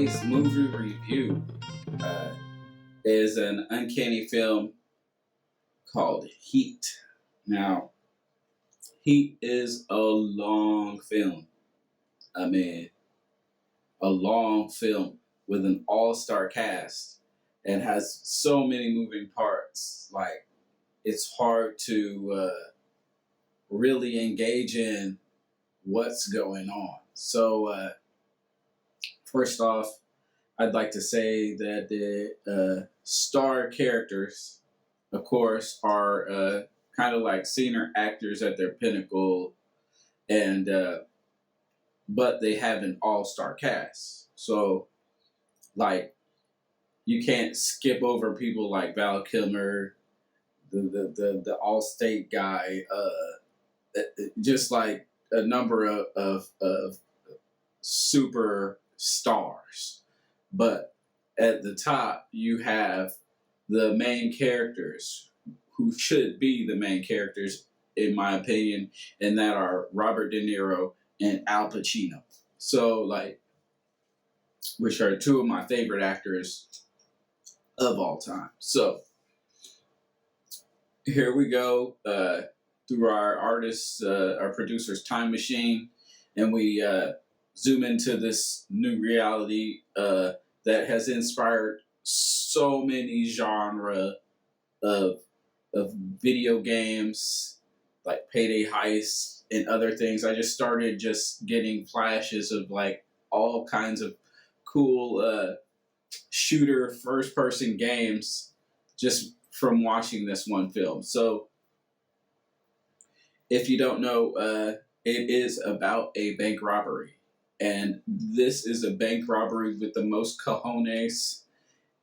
today's movie review uh, is an uncanny film called Heat. Now, Heat is a long film. I mean, a long film with an all-star cast and has so many moving parts. Like, it's hard to really engage in what's going on. So, first off, I'd like to say that the star characters, of course, are kind of like senior actors at their pinnacle, and but they have an all-star cast. So, like, you can't skip over people like Val Kilmer, the All-State guy, just like a number of super stars. But at the top, you have the main characters who should be the main characters, in my opinion, and that are Robert De Niro and Al Pacino. So, like, which are two of my favorite actors of all time. So, here we go through our artists, our producers' time machine, and we zoom into this new reality that has inspired so many genre of video games, like Payday Heist and other things. I just started just getting flashes of like all kinds of cool shooter first person games just from watching this one film. So if you don't know, it is about a bank robbery. And this is a bank robbery with the most cojones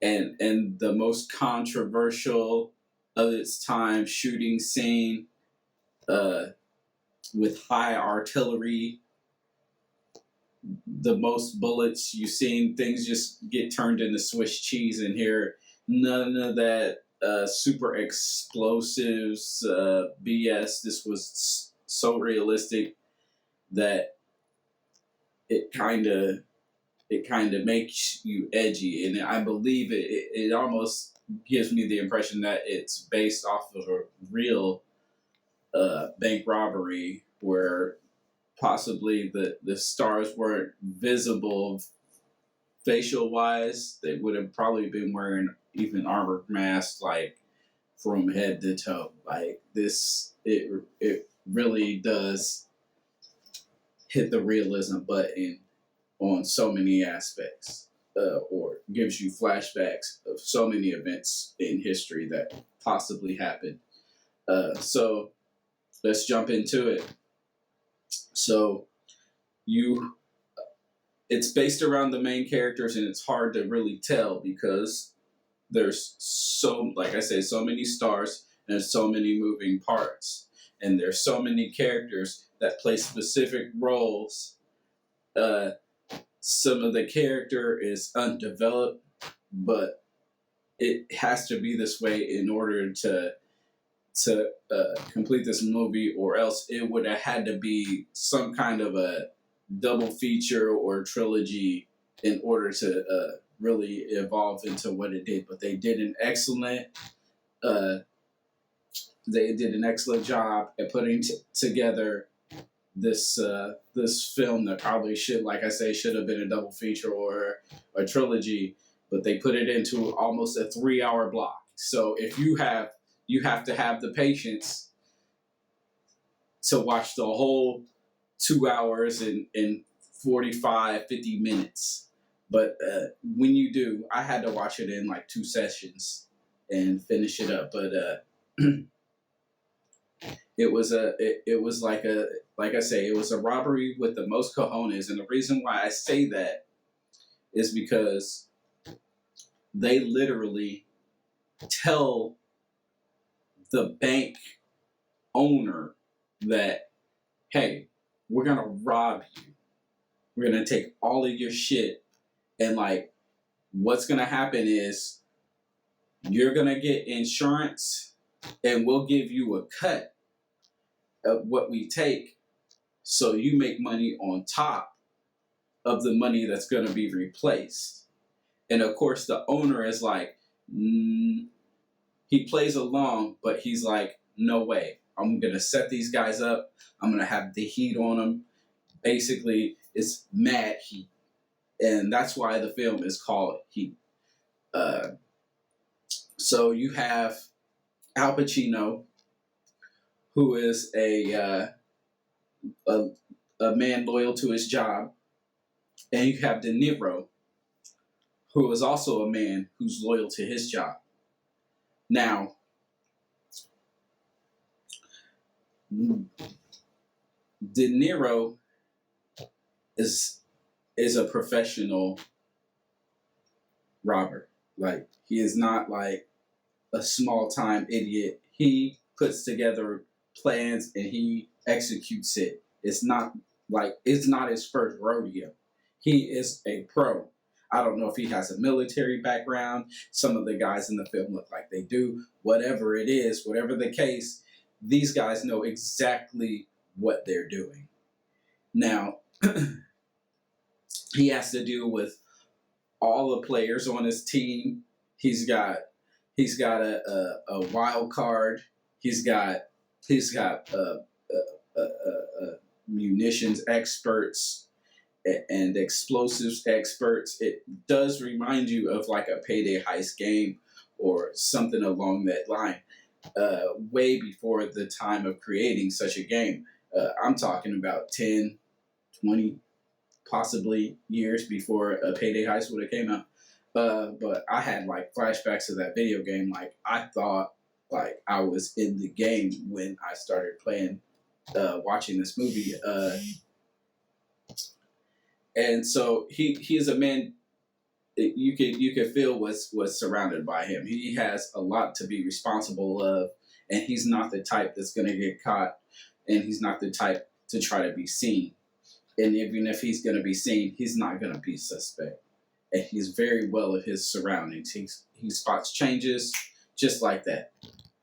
and the most controversial of its time shooting scene with high artillery, the most bullets you've seen. Things just get turned into Swiss cheese in here. None of that super explosives BS. This was so realistic that it kind of makes you edgy, and I believe it almost gives me the impression that it's based off of a real bank robbery where possibly the stars weren't visible facial wise. They would have probably been wearing even armored masks, like from head to toe. Like this, it really does hit the realism button on so many aspects, or gives you flashbacks of so many events in history that possibly happened. So let's jump into it. So it's based around the main characters, and it's hard to really tell because there's like I say, so many stars and so many moving parts, and there's so many characters that play specific roles. Some of the character is undeveloped, but it has to be this way in order to complete this movie, or else it would have had to be some kind of a double feature or trilogy in order to really evolve into what it did. But they did an excellent job at putting together this film that probably should have been a double feature or a trilogy, but they put it into almost a 3-hour block. So if you have to have the patience to watch the whole 2 hours in 50 minutes. But when you do, I had to watch it in like 2 sessions and finish it up. But it was like I say, it was a robbery with the most cojones. And the reason why I say that is because they literally tell the bank owner that, hey, we're going to rob you. We're going to take all of your shit. And like, what's going to happen is you're going to get insurance and we'll give you a cut of what we take. So you make money on top of the money that's going to be replaced. And of course, the owner is like, he plays along, but he's like, no way. I'm going to set these guys up. I'm going to have the heat on them. Basically, it's mad heat. And that's why the film is called Heat. So you have Al Pacino, who is a man loyal to his job. And you have De Niro, who is also a man who's loyal to his job. Now, De Niro is a professional robber. Like, he is not like a small time idiot. He puts together plans and he executes it. It's not his first rodeo. He is a pro. I don't know if he has a military background. Some of the guys in the film look like they do. Whatever it is, whatever the case, these guys know exactly what they're doing. Now, he has to deal with all the players on his team. He's got a wild card. He's got munitions experts and explosives experts. It does remind you of like a Payday heist game or something along that line. Way before the time of creating such a game. I'm talking about 10, 20, possibly years before a Payday heist would have came out. But I had like flashbacks of that video game. Like, I thought like I was in the game when I started playing, watching this movie. And so he is a man. You could feel what's surrounded by him. He has a lot to be responsible of, and he's not the type that's going to get caught, and he's not the type to try to be seen. And even if he's going to be seen, he's not going to be suspect. And he's very well of his surroundings. He spots changes just like that,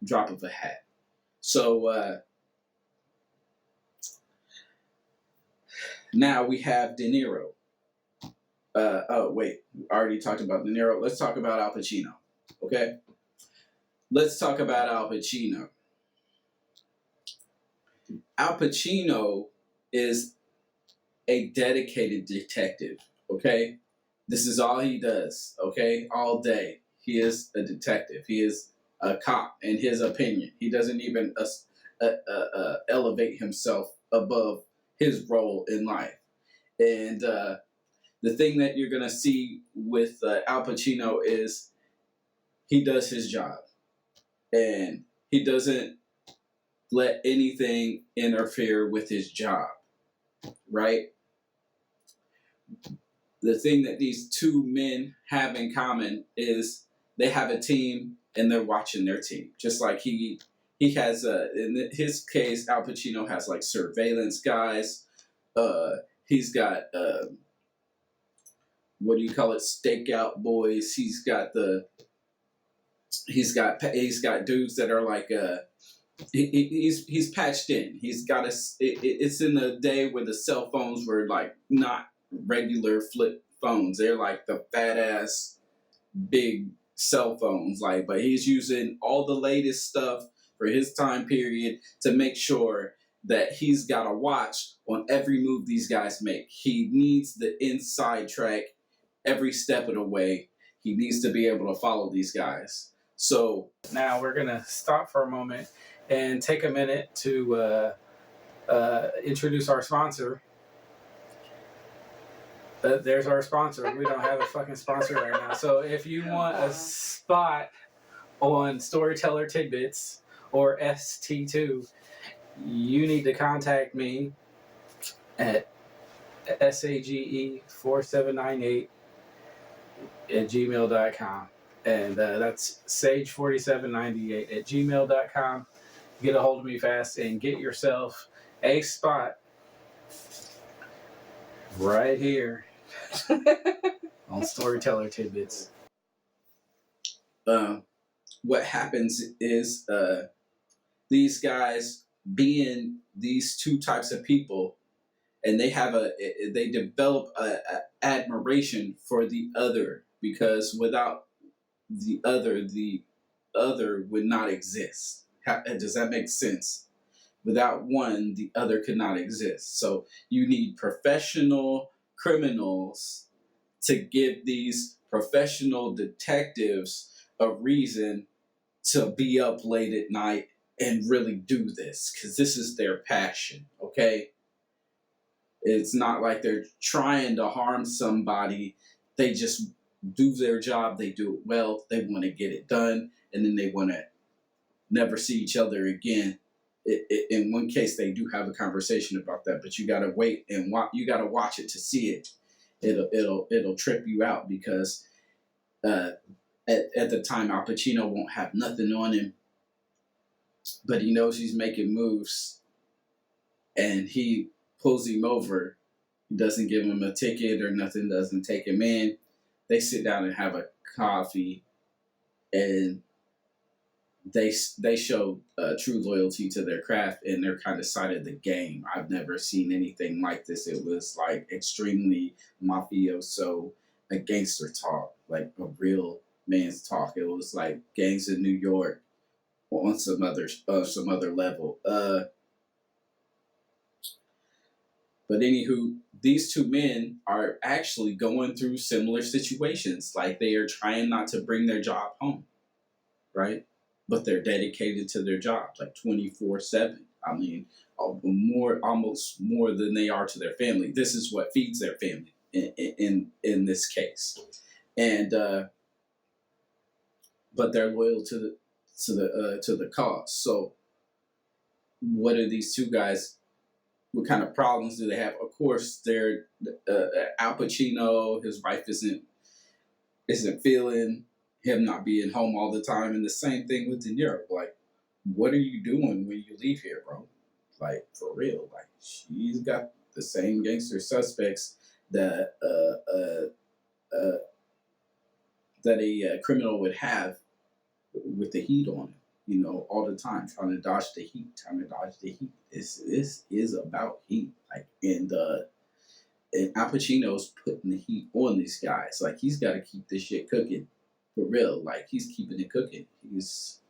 drop of a hat. So now we have De Niro. Oh, wait. I already talked about De Niro. Let's talk about Al Pacino. Okay? Let's talk about Al Pacino. Al Pacino is a dedicated detective. Okay? This is all he does. Okay? All day. He is a detective. He is a cop, in his opinion. He doesn't even elevate himself above his role in life. And the thing that you're going to see with Al Pacino is he does his job. And he doesn't let anything interfere with his job. Right? The thing that these two men have in common is they have a team and they're watching their team. Just like he has, in his case, Al Pacino has like surveillance guys. He's got, what do you call it? Stakeout boys. He's got dudes that are like, he's patched in. He's got it's in the day where the cell phones were like not regular flip phones. They're like the fat ass big cell phones. Like, but he's using all the latest stuff for his time period to make sure that he's got a watch on every move these guys make. He needs the inside track every step of the way. He needs to be able to follow these guys. So now we're going to stop for a moment and take a minute to introduce our sponsor. There's our sponsor. We don't have a fucking sponsor right now. So if you want a spot on Storyteller Tidbits or ST2, you need to contact me at SAGE4798 at gmail.com. And that's sage4798 at gmail.com. Get a hold of me fast and get yourself a spot right here on Storyteller Tidbits. What happens is these guys, being these two types of people, and they develop a admiration for the other, because without the other would not exist. Does that make sense? Without one, the other could not exist. So you need professional criminals to give these professional detectives a reason to be up late at night and really do this, because this is their passion, okay? It's not like they're trying to harm somebody. They just do their job. They do it well. They want to get it done, and then they want to never see each other again. In one case, they do have a conversation about that, but you gotta wait and you gotta watch it to see it. It'll trip you out, because uh, at the time, Al Pacino won't have nothing on him, but he knows he's making moves, and he pulls him over. He doesn't give him a ticket or nothing, doesn't take him in. They sit down and have a coffee, and they show true loyalty to their craft and their kind of side of the game. I've never seen anything like this. It was like extremely mafioso, a gangster talk, like a real man's talk. It was like gangs in New York on some other level. But anywho, these two men are actually going through similar situations. Like, they are trying not to bring their job home, right? But they're dedicated to their job, like 24/7. I mean, almost more than they are to their family. This is what feeds their family in this case, and but they're loyal to the cause. So, what are these two guys? What kind of problems do they have? Of course, they're Al Pacino. His wife isn't feeling him not being home all the time, and the same thing with De Niro. Like, what are you doing when you leave here, bro? Like, for real. Like, she's got the same gangster suspects that that a criminal would have with the heat on him. You know, all the time, trying to dodge the heat, This is about heat. Like, and Al Pacino's putting the heat on these guys. Like, he's got to keep this shit cooking, for real. Like, he's keeping it cooking. He's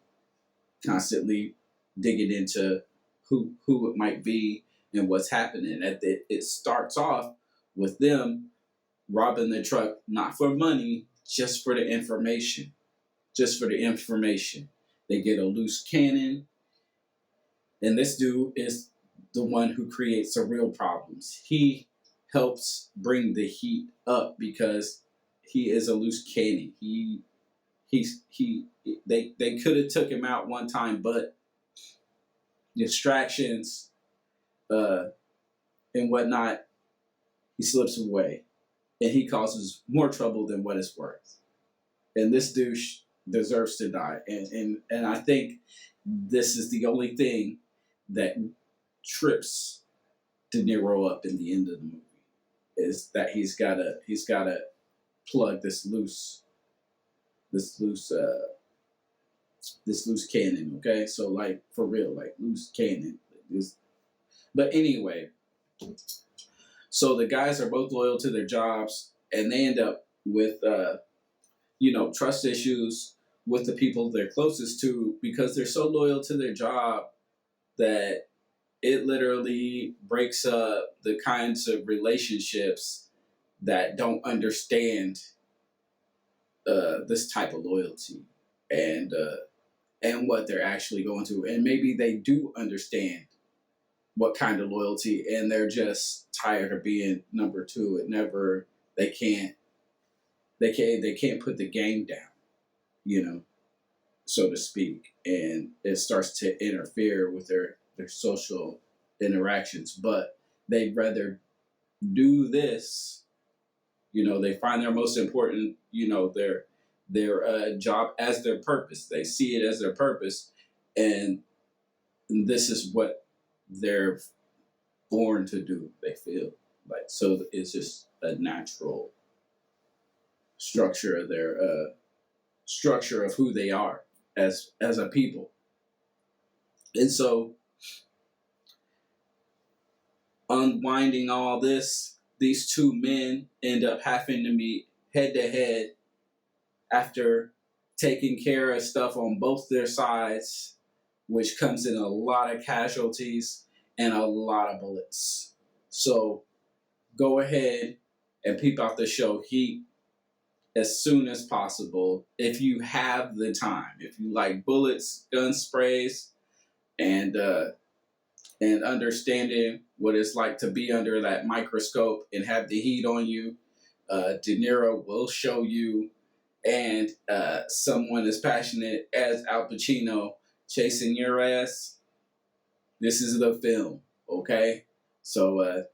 constantly digging into who it might be and what's happening. It starts off with them robbing the truck, not for money, just for the information. Just for the information. They get a loose cannon, and this dude is the one who creates the real problems. He helps bring the heat up because he is a loose cannon. They could have took him out one time, but distractions and whatnot, he slips away, and he causes more trouble than what it's worth. And this douche deserves to die. And I think this is the only thing that trips De Niro up in the end of the movie, is that he's gotta plug this loose cannon. Okay, so, like, for real, like, loose cannon. But anyway, so the guys are both loyal to their jobs, and they end up with trust issues with the people they're closest to, because they're so loyal to their job that it literally breaks up the kinds of relationships that don't understand this type of loyalty and what they're actually going through. And maybe they do understand what kind of loyalty, and they're just tired of being number two. They can't put the game down, so to speak, and it starts to interfere with their social interactions. But they'd rather do this. They find their most important, their job as their purpose. They see it as their purpose, and this is what they're born to do. They feel like, so it's just a natural structure of their structure of who they are as a people. And so unwinding all this, these two men end up having to meet head to head after taking care of stuff on both their sides, which comes in a lot of casualties and a lot of bullets. So go ahead and peep out the show Heat as soon as possible if you have the time. If you like bullets, gun sprays, and understanding what it's like to be under that microscope and have the heat on you, De Niro will show you, and someone as passionate as Al Pacino chasing your ass. This is the film, okay? So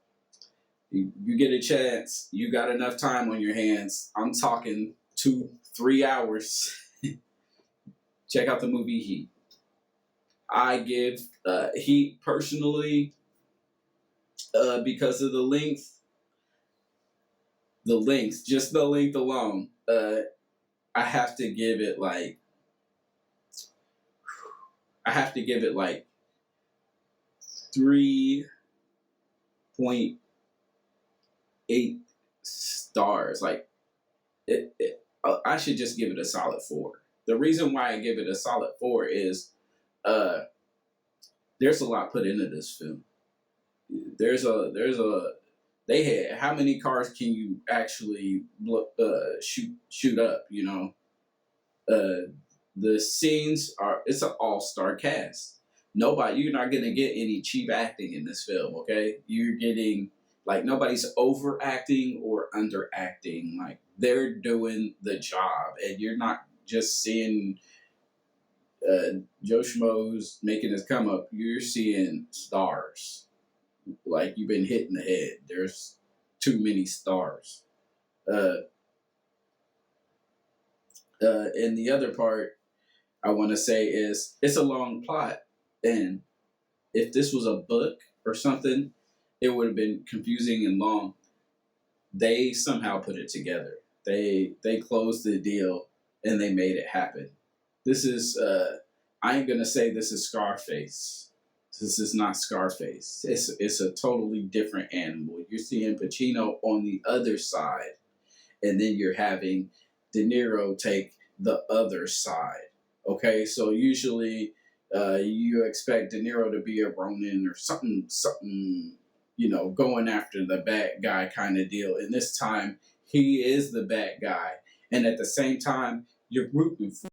you get a chance. You got enough time on your hands. I'm talking 2-3 hours. Check out the movie Heat. I give Heat personally, because of just the length alone. I have to give it like I have to give it like 3.8 stars. Like I should just give it a solid 4. The reason why I give it a solid 4 is uh, there's a lot put into this film. There's a they had how many cars can you actually shoot up? The scenes it's an all-star cast. You're not gonna get any cheap acting in this film, okay? You're getting like nobody's overacting or underacting. Like they're doing the job, and you're not just seeing Joe Schmo who's making his come up. You're seeing stars. Like you've been hit in the head. There's too many stars. Uh, and the other part I want to say is it's a long plot, and if this was a book or something, it would have been confusing and long. They somehow put it together. They closed the deal and they made it happen. This is I ain't gonna say this is Scarface. This is not Scarface. It's a totally different animal. You're seeing Pacino on the other side, and then you're having De Niro take the other side. Okay, so usually you expect De Niro to be a Ronin or something, going after the bad guy kind of deal. And this time, he is the bad guy, and at the same time, you're rooting for